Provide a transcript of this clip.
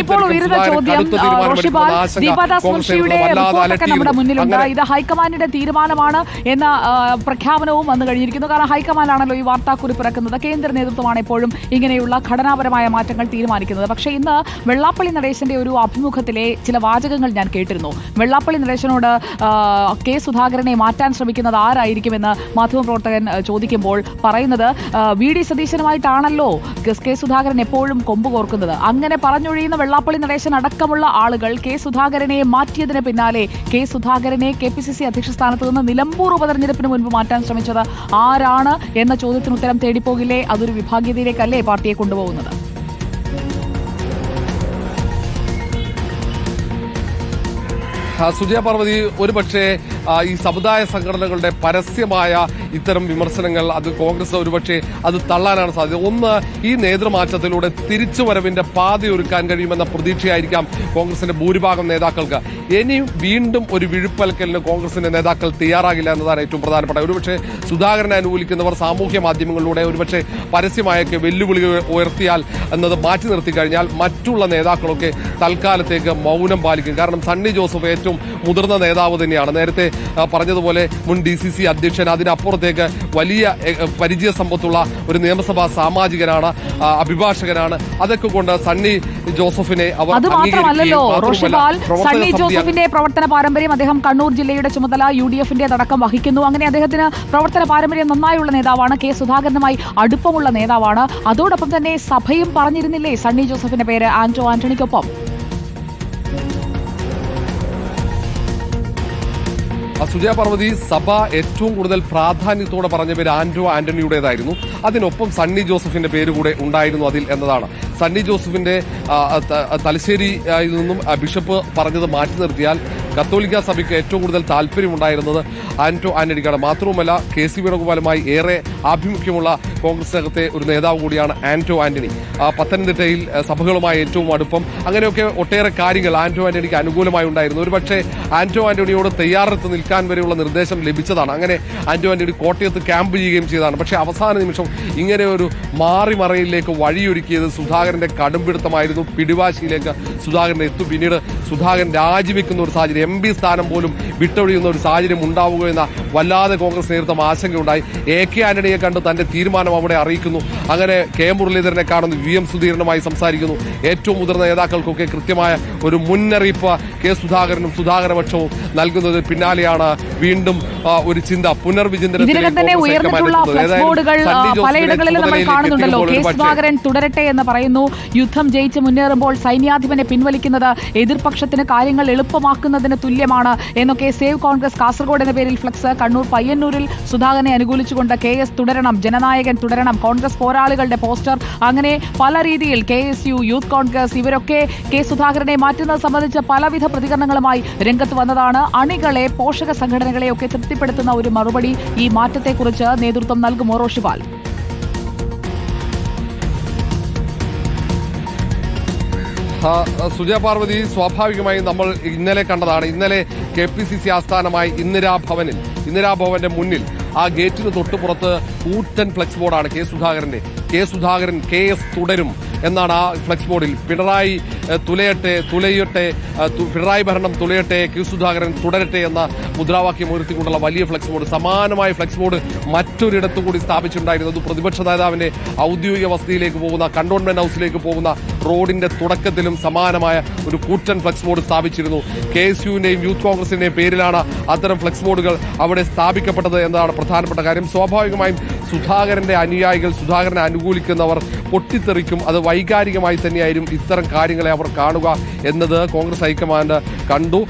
ഇപ്പോൾ ഉയരുന്ന ചോദ്യം റോഷിബാൽ, ദീപദാസ് മുൻഷിയുടെ റിപ്പോർട്ടൊക്കെ നമ്മുടെ മുന്നിലുണ്ട്. ഇത് ഹൈക്കമാൻഡിന്റെ തീരുമാനമാണ് എന്ന പ്രഖ്യാപനവും വന്നു കഴിഞ്ഞിരിക്കുന്നു. കാരണം ഹൈക്കമാൻഡാണല്ലോ ഈ വാർത്താക്കുറിപ്പ് ഇറക്കുന്നത്. കേന്ദ്ര നേതൃത്വമാണ് എപ്പോഴും ഇങ്ങനെയുള്ള ഘടനാപരമായ മാറ്റങ്ങൾ തീരുമാനിക്കുന്നത്. പക്ഷേ ഇന്ന് വെള്ളാപ്പള്ളി നടേശന്റെ ഒരു അഭിമുഖത്തിലെ ചില വാചകങ്ങൾ ഞാൻ കേട്ടിരുന്നു. വെള്ളാപ്പള്ളി നടേശനോട് കെ സുധാകരനെ മാറ്റാൻ ശ്രമിക്കുന്നത് ആരായിരിക്കുമെന്ന് മാധ്യമപ്രവർത്തകൻ ചോദിക്കുമ്പോൾ പറയുന്നത് വി ഡി സതീശനുമായിട്ടാണല്ലോ കെ സുധാകരൻ എപ്പോഴും കൊമ്പ് കോർക്കുന്നത്. അങ്ങനെ പറഞ്ഞൊഴിയുന്ന വെള്ളാപ്പള്ളി നടേശൻ അടക്കമുള്ള ആളുകൾ കെ സുധാകരനെ മാറ്റിയതിന് പിന്നാലെ കെ സുധാകരനെ KPCC അധ്യക്ഷ സ്ഥാനത്ത് നിന്ന് നിലമ്പൂർ ഉപതെരഞ്ഞെടുപ്പിന് മുൻപ് മാറ്റാൻ ശ്രമിച്ചത് ആരാണ് എന്ന ചോദ്യത്തിന് ഉത്തരം തേടിപ്പോകില്ലേ? അതൊരു വിഭാഗീയതയിലേക്കല്ലേ പാർട്ടിയെ കൊണ്ടുപോകുന്നത്? സുജയ പാർവതി, ഒരുപക്ഷെ ഈ സമുദായ സംഘടനകളുടെ പരസ്യമായ ഇത്തരം വിമർശനങ്ങൾ അത് കോൺഗ്രസ് ഒരുപക്ഷെ അത് തള്ളാനാണ് സാധ്യത. ഒന്ന്, ഈ നേതൃമാറ്റത്തിലൂടെ തിരിച്ചുവരവിന്റെ പാതയൊരുക്കാൻ കഴിയുമെന്ന പ്രതീക്ഷയായിരിക്കാം കോൺഗ്രസിന്റെ ഭൂരിഭാഗം നേതാക്കൾക്ക്. ഇനി വീണ്ടും ഒരു വിഴുപ്പൽക്കലിന് കോൺഗ്രസിന്റെ നേതാക്കൾ തയ്യാറാകില്ല എന്നതാണ് ഏറ്റവും പ്രധാനപ്പെട്ട. ഒരുപക്ഷെ സുധാകരനെ അനുകൂലിക്കുന്നവർ സാമൂഹ്യ മാധ്യമങ്ങളിലൂടെ ഒരുപക്ഷെ പരസ്യമായൊക്കെ വെല്ലുവിളികൾ ഉയർത്തിയാൽ എന്നത് മാറ്റി നിർത്തി കഴിഞ്ഞാൽ മറ്റുള്ള നേതാക്കളൊക്കെ തൽക്കാലത്തേക്ക് മൗനം പാലിക്കും. കാരണം സണ്ണി ജോസഫ് ഏറ്റവും മുതിർന്ന നേതാവ് തന്നെയാണ്. നേരത്തെ പറഞ്ഞതുപോലെ മുൻ DCC അധ്യക്ഷൻ, അതിനപ്പുറത്തേക്ക് വലിയ പരിചയ സമ്പത്തുള്ള ഒരു നിയമസഭാ സാമാജികനാണ്, അഭിഭാഷകനാണ്. അതൊക്കെ കൊണ്ട് സണ്ണി ജോസഫിനെ അവർ മാത്രമല്ലല്ലോ റോഷിബാൽ, സണ്ണി ജോസഫിന്റെ പ്രവർത്തന പാരമ്പര്യം, അദ്ദേഹം കണ്ണൂർ ജില്ലയുടെ ചുമതല UDFന്റെ അടക്കം വഹിക്കുന്നു. അങ്ങനെ അദ്ദേഹത്തിന് പ്രവർത്തന പാരമ്പര്യം നന്നായുള്ള നേതാവാണ്. കെ സുധാകരനുമായി അടുപ്പമുള്ള നേതാവാണ്. അതോടൊപ്പം തന്നെ സഭയും പറഞ്ഞിരുന്നില്ലേ സണ്ണി ജോസഫിന്റെ പേര് ആന്റണിക്കൊപ്പം? സുജയ പാർവതി, സഭ ഏറ്റവും കൂടുതൽ പ്രാധാന്യത്തോടെ പറഞ്ഞ പേര് ആന്റണിയുടേതായിരുന്നു. അതിനൊപ്പം സണ്ണി ജോസഫിന്റെ പേര് കൂടെ ഉണ്ടായിരുന്നു അതിൽ എന്നതാണ്. സണ്ണി ജോസഫിന്റെ തലശ്ശേരിയിൽ നിന്നും ബിഷപ്പ് പറഞ്ഞത് മാറ്റി നിർത്തിയാൽ കത്തോലിക്ക സഭയ്ക്ക് ഏറ്റവും കൂടുതൽ താല്പര്യമുണ്ടായിരുന്നത് ആന്റണിക്കാണ്. മാത്രവുമല്ല KC വേണുഗോപാലുമായി ഏറെ ആഭിമുഖ്യമുള്ള കോൺഗ്രസിനകത്തെ ഒരു നേതാവ് കൂടിയാണ് ആന്റണി. പത്തനംതിട്ടയിൽ സഭകളുമായി ഏറ്റവും അടുപ്പം, അങ്ങനെയൊക്കെ ഒട്ടേറെ കാര്യങ്ങൾ ആന്റണിക്ക് അനുകൂലമായി ഉണ്ടായിരുന്നു. ഒരുപക്ഷെ ആന്റണിയോട് തയ്യാറെടുത്ത് നിൽക്കാൻ വരെയുള്ള നിർദ്ദേശം ലഭിച്ചതാണ്. അങ്ങനെ ആന്റണി കോട്ടയത്ത് ക്യാമ്പ് ചെയ്യുകയും ചെയ്തതാണ്. പക്ഷേ അവസാന നിമിഷം ഇങ്ങനെ ഒരു മാറിമറയിലേക്ക് വഴിയൊരുക്കിയത് സുധാകരന്റെ കടുംപിടുത്തമായിരുന്നു. പിടിവാശിയിലേക്ക് സുധാകരൻ എത്തും. പിന്നീട് സുധാകരൻ രാജിവെക്കുന്ന ഒരു സാഹചര്യം, MP സ്ഥാനം പോലും വിട്ടൊഴിയുന്ന ഒരു സാഹചര്യം ഉണ്ടാവുക എന്ന വല്ലാതെ കോൺഗ്രസ് നേതൃത്വം ആശങ്കയുണ്ടായി. AK ആന്റണിയെ കണ്ട് തന്റെ തീരുമാനം അവിടെ അറിയിക്കുന്നു. അങ്ങനെ K മുരളീധരനെ കാണുന്നു, VM സുധീരനുമായി സംസാരിക്കുന്നു. ഏറ്റവും മുതിർന്ന നേതാക്കൾക്കൊക്കെ കൃത്യമായ ഒരു മുന്നറിയിപ്പ് K സുധാകരനും സുധാകരപക്ഷവും നൽകുന്നതിന് പിന്നാലെയാണ് വീണ്ടും ഒരു ചിന്ത പലയിടങ്ങളിലും നമ്മൾ കാണുന്നുണ്ടല്ലോ. K സുധാകരൻ തുടരട്ടെ എന്ന് പറയുന്നു. യുദ്ധം ജയിച്ച് മുന്നേറുമ്പോൾ സൈന്യാധിപനെ പിൻവലിക്കുന്നത് എതിർപക്ഷത്തിന് കാര്യങ്ങൾ എളുപ്പമാക്കുന്നതിന് തുല്യമാണ് എന്നൊക്കെ സേവ് കോൺഗ്രസ് കാസർഗോഡ് എന്ന പേരിൽ ഫ്ലക്സ്. കണ്ണൂർ പയ്യന്നൂരിൽ സുധാകരനെ അനുകൂലിച്ചുകൊണ്ട് KS തുടരണം, ജനനായകൻ തുടരണം, കോൺഗ്രസ് പോരാളികളുടെ പോസ്റ്റർ. അങ്ങനെ പല രീതിയിൽ KSU, യൂത്ത് കോൺഗ്രസ് ഇവരൊക്കെ K സുധാകരനെ മാറ്റുന്നത് സംബന്ധിച്ച് പലവിധ പ്രതികരണങ്ങളുമായി രംഗത്ത് വന്നതാണ്. അണികളെ, പോഷക സംഘടനകളെയൊക്കെ തൃപ്തിപ്പെടുത്തുന്ന ഒരു മറുപടി ഈ മാറ്റത്തെക്കുറിച്ച് നേതൃത്വം നൽകുമോ റോഷിബാൽ? സുജയ പാർവതി, സ്വാഭാവികമായും നമ്മൾ ഇന്നലെ കണ്ടതാണ്. ഇന്നലെ KPCC ആസ്ഥാനമായി ഇന്ദിരാഭവന്റെ മുന്നിൽ ആ ഗേറ്റിന് തൊട്ടുപുറത്ത് കൂറ്റൻ ഫ്ലെക്സ് ബോർഡാണ് കെ സുധാകരൻ KS തുടരും എന്നാണ് ആ ഫ്ലെക്സ് ബോർഡിൽ. പിണറായി പിണറായി ഭരണം തുലയട്ടെ, K സുധാകരൻ തുടരട്ടെ എന്ന മുദ്രാവാക്യം ഉയർത്തിക്കൊണ്ടുള്ള വലിയ ഫ്ലെക്സ് ബോർഡ്. സമാനമായ ഫ്ലെക്സ് ബോർഡ് മറ്റൊരിടത്തു കൂടി സ്ഥാപിച്ചിട്ടുണ്ടായിരുന്നത് പ്രതിപക്ഷ നേതാവിന്റെ ഔദ്യോഗിക വസതിയിലേക്ക് പോകുന്ന, കണ്ടോൺമെന്റ് ഹൌസിലേക്ക് പോകുന്ന റോഡിന്റെ തുടക്കത്തിലും സമാനമായ ഒരു കൂറ്റൻ ഫ്ലെക്സ് ബോർഡ് സ്ഥാപിച്ചിരുന്നു. KSUവിന്റെയും യൂത്ത് കോൺഗ്രസിന്റെയും പേരിലാണ് അത്തരം ഫ്ലെക്സ് ബോർഡുകൾ അവിടെ സ്ഥാപിക്കപ്പെട്ടത് എന്നതാണ് പ്രധാനപ്പെട്ട കാര്യം. സ്വാഭാവികമായും സുധാകരന്റെ അനുയായികൾ, സുധാകരനെ അനുകൂലിക്കുന്നവർ പൊട്ടിത്തെറിക്കും. അത് വൈകാരികമായി തന്നെയായിരുന്നു ഇത്തരം കാര്യങ്ങളെ അവർ കാണുക എന്നത് കോൺഗ്രസ് ഹൈക്കമാൻഡ് കണ്ടു.